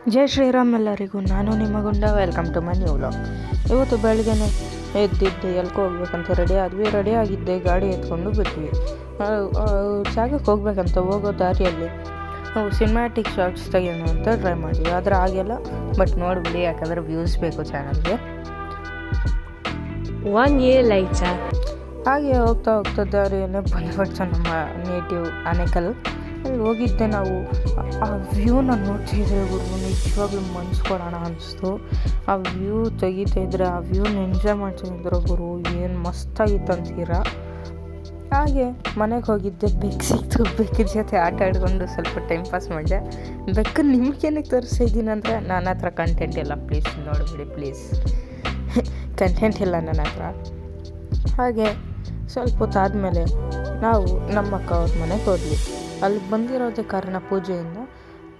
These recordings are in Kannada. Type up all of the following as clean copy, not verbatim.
ಜೈ ಶ್ರೀರಾಮ್ ಎಲ್ಲರಿಗೂ. ನಾನು ನಿಮ್ಮ Gunda. Welcome to my new vlog. ಇವತ್ತು ಬೆಳಗ್ಗೆನೆ ಎದ್ದಿದ್ದೆ, ಎಲ್ಕೋ ಹೋಗ್ಬೇಕಂತ ರೆಡಿ ಆಗಿದ್ದೆ. ಗಾಡಿ ಎತ್ಕೊಂಡು ಬಿಟ್ವಿ. ಜಾಗಕ್ಕೆ ಹೋಗ್ಬೇಕಂತ ಹೋಗೋ ದಾರಿಯಲ್ಲಿ ನಾವು ಸಿನಿಮ್ಯಾಟಿಕ್ ಶಾರ್ಟ್ಸ್ ತೆಗೆಯೋಣ ಅಂತ ಟ್ರೈ ಮಾಡಿದ್ವಿ. ಆದರೆ ಆಗಿಲ್ಲ. ಬಟ್ ನೋಡಿಬಿಡಿ, ಯಾಕಂದರೆ ವ್ಯೂಸ್ ಬೇಕು ಚಾನಲ್ಗೆ. 1 year later. ಹಾಗೆ ಹೋಗ್ತಾ ದಾರಿಯಲ್ಲೇ ಬಂದ್ಬಿಟ್ಟು ನಮ್ಮ ನೇಟಿವ್ ಆನೇಕಲ್. ಅಲ್ಲಿ ಹೋಗಿದ್ದೆ. ನಾವು ಆ ವ್ಯೂನ ನೋಡ್ತಿದ್ರೆ ಗುರು ನಿಜವಾಗ್ಲೂ ಮನ್ಸು ಕೊಡೋಣ ಅನಿಸ್ತು. ಆ ವ್ಯೂ ತೆಗಿತಾಯಿದ್ರೆ, ಆ ವ್ಯೂನ ಎಂಜಾಯ್ ಮಾಡ್ತಿದ್ರು ಗುರು. ಏನು ಮಸ್ತಾಗಿತ್ತು ಅಂತೀರ. ಹಾಗೆ ಮನೆಗೆ ಹೋಗಿದ್ದೆ. ಬೆಕ್ಕು ಸಿಕ್ತು. ಬೆಕ್ಕಿನ ಜೊತೆ ಆಟ ಆಡ್ಕೊಂಡು ಸ್ವಲ್ಪ ಟೈಮ್ ಪಾಸ್ ಮಾಡಿದೆ. ಬೆಕ್ಕು ನಿಮ್ಗೇನಕ್ಕೆ ತೋರಿಸ್ತಿದ್ದೀನಿ ಅಂದರೆ, ನನ್ನ ಹತ್ರ ಕಂಟೆಂಟ್ ಇಲ್ಲ, ಪ್ಲೀಸ್ ನೋಡಿಬಿಡಿ ಪ್ಲೀಸ್. ಕಂಟೆಂಟ್ ಇಲ್ಲ ನನ್ನ ಹತ್ರ. ಹಾಗೆ ಸ್ವಲ್ಪ ಹೊತ್ತಾದಮೇಲೆ ನಾವು ನಮ್ಮ ಅಕ್ಕ ಅವ್ರ ಮನೆಗೆ ಹೋದ್ವಿ. ಅಲ್ಲಿ ಬಂದಿರೋದೇ ಕಾರಣ ಪೂಜೆಯಿಂದ.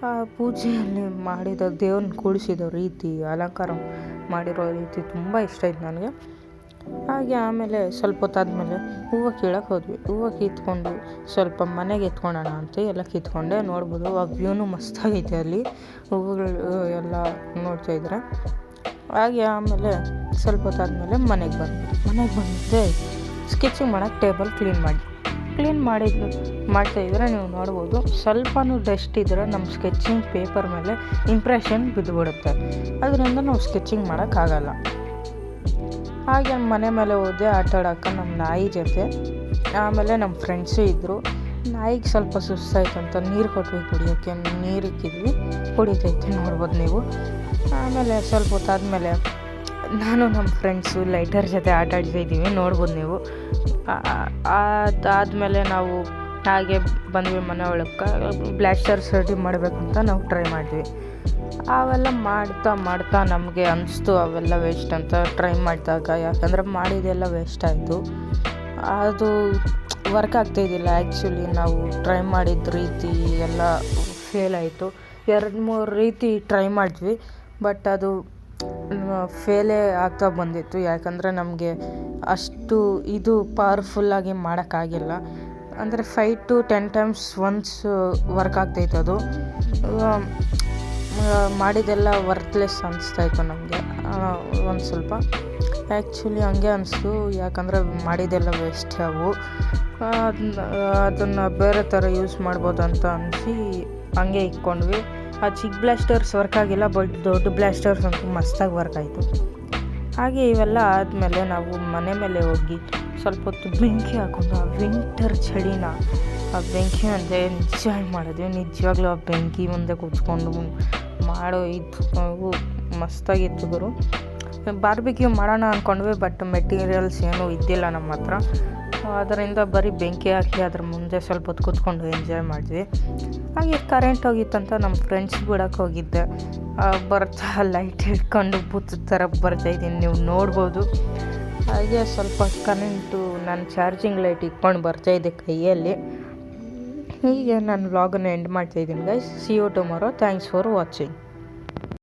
ಆ ಪೂಜೆಯಲ್ಲಿ ಮಾಡಿದ ದೇವ್ರನ್ನ ಕೂಡಿಸಿದ ರೀತಿ, ಅಲಂಕಾರ ಮಾಡಿರೋ ರೀತಿ ತುಂಬ ಇಷ್ಟ ಆಯ್ತು ನನಗೆ. ಹಾಗೆ ಆಮೇಲೆ ಸ್ವಲ್ಪ ಹೊತ್ತಾದಮೇಲೆ ಹೂವು ಕೀಳಕ್ಕೆ ಹೋದ್ವಿ. ಹೂವು ಕಿತ್ಕೊಂಡು ಸ್ವಲ್ಪ ಮನೆಗೆ ಎತ್ಕೊಳ್ಳೋಣ ಅಂತ ಎಲ್ಲ ಕಿತ್ಕೊಂಡೆ. ನೋಡ್ಬೋದು, ಆ ವ್ಯೂನು ಮಸ್ತಾಗೈತೆ ಅಲ್ಲಿ ಹೂವುಗಳು ಎಲ್ಲ ನೋಡ್ತಾಯಿದ್ರೆ. ಹಾಗೆ ಆಮೇಲೆ ಸ್ವಲ್ಪ ಹೊತ್ತಾದಮೇಲೆ ಮನೆಗೆ ಬಂದಿದ್ದೆ. ಸ್ಕೆಚಿಂಗ್ ಮಾಡೋಕ್ಕೆ ಟೇಬಲ್ ಕ್ಲೀನ್ ಮಾಡ್ತಾಯಿದ್ರೆ ನೀವು ನೋಡ್ಬೋದು. ಸ್ವಲ್ಪನೂ ಡಸ್ಟ್ ಇದ್ದರೆ ನಮ್ಮ ಸ್ಕೆಚಿಂಗ್ ಪೇಪರ್ ಮೇಲೆ ಇಂಪ್ರೆಷನ್ ಬಿದ್ದುಬಿಡುತ್ತೆ. ಅದರಿಂದ ನಾವು ಸ್ಕೆಚಿಂಗ್ ಮಾಡೋಕ್ಕಾಗಲ್ಲ. ಹಾಗೆ ಮನೆ ಮೇಲೆ ಹೋದೆ ಆಟ ಆಡೋಕ್ಕೆ ನಮ್ಮ ನಾಯಿ ಜೊತೆ. ಆಮೇಲೆ ನಮ್ಮ ಫ್ರೆಂಡ್ಸು ಇದ್ದರು. ನಾಯಿಗೆ ಸ್ವಲ್ಪ ಸುಸ್ತಾಯ್ತು ಅಂತ ನೀರು ಕೊಟ್ವಿ ಕುಡಿಯೋಕ್ಕೆ. ನೀರು ಇಕ್ಕಿದ್ವಿ, ಕುಡಿತೈತೆ ನೋಡ್ಬೋದು ನೀವು. ಆಮೇಲೆ ಸ್ವಲ್ಪ ಹೊತ್ತಾದಮೇಲೆ ನಾನು ನಮ್ಮ ಫ್ರೆಂಡ್ಸು ಲೈಟರ್ ಜೊತೆ ಆಟ ಆಡ್ತಾಯಿದ್ದೀವಿ, ನೋಡ್ಬೋದು ನೀವು. ಅದಾದಮೇಲೆ ನಾವು ಹಾಗೆ ಬಂದ್ವಿ ಮನೆ ಒಳಕ್ಕೆ. ಬ್ಲಾಸ್ಟರ್ಸ್ ರೆಡಿ ಮಾಡಬೇಕಂತ ನಾವು ಟ್ರೈ ಮಾಡಿದ್ವಿ. ಅವೆಲ್ಲ ಮಾಡ್ತಾ ನಮಗೆ ಅನಿಸ್ತು ಅವೆಲ್ಲ ವೇಸ್ಟ್ ಅಂತ ಟ್ರೈ ಮಾಡಿದಾಗ. ಯಾಕಂದರೆ ಮಾಡಿದೆಲ್ಲ ವೇಸ್ಟ್ ಆಯಿತು. ಅದು ವರ್ಕ್ ಆಗ್ತಾಯಿದ್ದಿಲ್ಲ. ಆ್ಯಕ್ಚುಲಿ ನಾವು ಟ್ರೈ ಮಾಡಿದ ರೀತಿ ಎಲ್ಲ ಫೇಲ್ ಆಯಿತು. 2-3 ರೀತಿ ಟ್ರೈ ಮಾಡಿದ್ವಿ, ಬಟ್ ಅದು ಫೇಲೇ ಆಗ್ತಾ ಬಂದಿತ್ತು. ಯಾಕಂದರೆ ನಮಗೆ ಅಷ್ಟು ಇದು ಪವರ್ಫುಲ್ಲಾಗಿ ಮಾಡೋಕ್ಕಾಗಿಲ್ಲ. ಅಂದರೆ 5 to 10 times ಒನ್ಸ್ ವರ್ಕ್ ಆಗ್ತಾಯಿತ್ತು. ಅದು ಮಾಡಿದೆಲ್ಲ ವರ್ತ್ಲೆಸ್ ಅನಿಸ್ತಾಯಿತ್ತು ನಮಗೆ ಒಂದು ಸ್ವಲ್ಪ. ಆ್ಯಕ್ಚುಲಿ ಹಂಗೆ ಅನಿಸ್ತು, ಯಾಕಂದರೆ ಮಾಡಿದೆಲ್ಲ ವೇಸ್ಟ್. ಅವು ಅದನ್ನು ಬೇರೆ ಥರ ಯೂಸ್ ಮಾಡ್ಬೋದು ಅಂತ ಅನಿಸಿ ಹಂಗೆ ಇಟ್ಕೊಂಡ್ವಿ. ಆ ಚಿಕ್ಕ ಬ್ಲಾಸ್ಟರ್ಸ್ ವರ್ಕ್ ಆಗಿಲ್ಲ, ಬಟ್ ದೊಡ್ಡ ಬ್ಲಾಸ್ಟರ್ಸ್ ಅಂತೂ ಮಸ್ತಾಗಿ ವರ್ಕ್ ಆಯಿತು. ಹಾಗೆ ಇವೆಲ್ಲ ಆದಮೇಲೆ ನಾವು ಮನೆ ಮೇಲೆ ಹೋಗಿ ಸ್ವಲ್ಪ ಹೊತ್ತು ಬೆಂಕಿ ಹಾಕ್ಕೊಂಡು ಆ ವಿಂಟರ್ ಚಳಿನ ಆ ಬೆಂಕಿ ಮುಂದೆ ಎಂಜಾಯ್ ಮಾಡಿದ್ವಿ. ನಿಜವಾಗ್ಲೂ ಆ ಬೆಂಕಿ ಮುಂದೆ ಕೂತ್ಕೊಂಡು ಮಾಡೋ ಇದು ಮಸ್ತಾಗಿತ್ತು ಗುರು. ಬಾರ್ಬಿಕ್ಯೂ ಮಾಡೋಣ ಅಂದ್ಕೊಂಡ್ವಿ, ಬಟ್ ಮೆಟೀರಿಯಲ್ಸ್ ಏನೂ ಇದ್ದಿಲ್ಲ ನಮ್ಮ ಹತ್ರ. ಅದರಿಂದ ಬರೀ ಬೆಂಕಿ ಹಾಕಿ ಅದ್ರ ಮುಂದೆ ಸ್ವಲ್ಪ ಹೊತ್ತು ಕೂತ್ಕೊಂಡು ಎಂಜಾಯ್ ಮಾಡಿದ್ವಿ. ಹಾಗೆ ಕರೆಂಟ್ ಹೋಗಿತ್ತಂತ ನಮ್ಮ ಫ್ರೆಂಡ್ಸ್ ಬಿಡೋಕ್ಕೆ ಹೋಗಿದ್ದೆ. ಬರ್ತಾ ಲೈಟ್ ಹಿಡ್ಕೊಂಡು ಬುತ್ತ ಥರ ಬರ್ತಾಯಿದ್ದೀನಿ, ನೀವು ನೋಡ್ಬೋದು. ಹಾಗೆ ಸ್ವಲ್ಪ ಕರೆಂಟು ನಾನು ಚಾರ್ಜಿಂಗ್ ಲೈಟ್ ಇಟ್ಕೊಂಡು ಬರ್ತಾಯಿದ್ದೆ ಕೈಯಲ್ಲಿ. ಹೀಗೆ ನಾನು ವ್ಲಾಗನ್ನು ಎಂಡ್ ಮಾಡ್ತಾಯಿದ್ದೀನಿ guys. See you tomorrow. Thanks for watching.